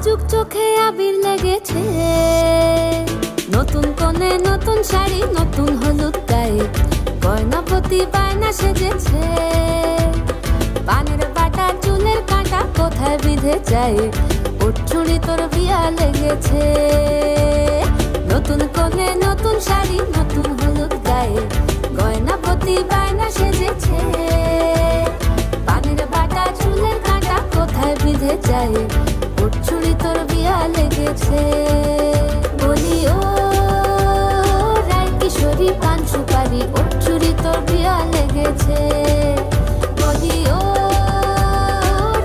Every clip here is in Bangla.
লাজুক চোখে আবির লেগেছে, নতুন কোণে নতুন শাড়ি নতুন হলুদ গায়ে, গয়নাপতি বায়না সেজেছে। পানের বাটা চুলের কাঁটা কোথায় বিঁধে যায়, ওর চুড়ি তোর বিয়া লেগেছে। নতুন কোণে নতুন শাড়ি নতুন হলুদ গায়ে, গয়নাপতি বায়না সেজেছে। পানের বাটা চুলের কাঁটা কোথায় বিঁধে যায়, ওর চুড়ি তোর বিয়া লেগেছে। বলি ও রায় কিশোরী পান সুপারি, ওর চুড়ি তোর বিয়া লেগেছে। বলি ও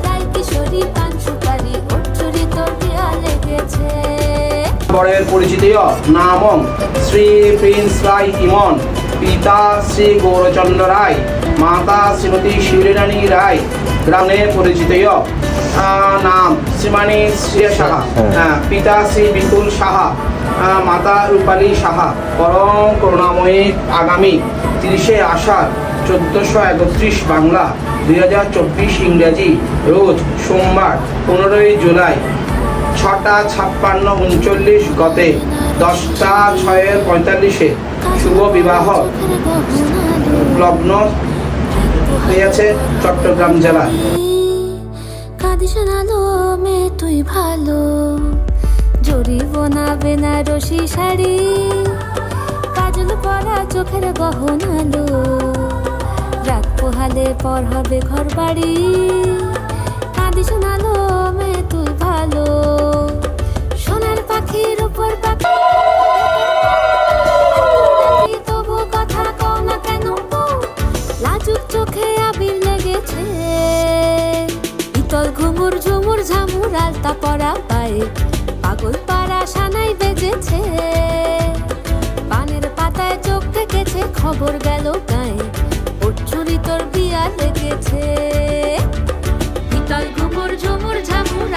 রায় কিশোরী পান সুপারি, ওর চুড়ি তোর বিয়া লেগেছে। বরের পরিচিতীয় নামং শ্রী প্রিন্স রায় ইমন, পিতা শ্রী গৌরচন্দ্র রায়, মাতা শ্রীমতী শিবরানী রায়। গ্রামের পরিচিতীয় নাম শ্রীমানী শ্রী সাহা, পিতা শ্রী বিপুল সাহা, মাতা রূপালী সাহা। পরম করুণাময়ী আগামী 30শে আষাঢ় 1431 বাংলা 2024 ইংরেজি রোজ সোমবার 15ই জুলাই 6:56:39 গতে 10:06:45 শুভ বিবাহ লগ্ন হয়েছে চট্টগ্রাম জেলায়। কাঁদিস না লো মে তুই ভালো, জরিব না বেনারসি শাড়ি, কাজল পরা চোখের গহনালো, রাত পোহালে পর হবে ঘর বাড়ি। কাঁদিস না লো মে তুই ভালো, সোনার পাখির উপর পাখি, তবু কথা কও না কেন, লাজুক চোখে আবির লেগেছে। ইতল ঘুমুর ঝুমুর ঝামুর আলতা পরা পায়ে, পাগল পাড়া সানাই বেজেছে। পানের পাতায় চোখ থেকেছে, খবর গেল গায়ে, ওর চুরি তোর বিয়া লেগেছে। ইতল ঘুমুর ঝুমুর ঝামুর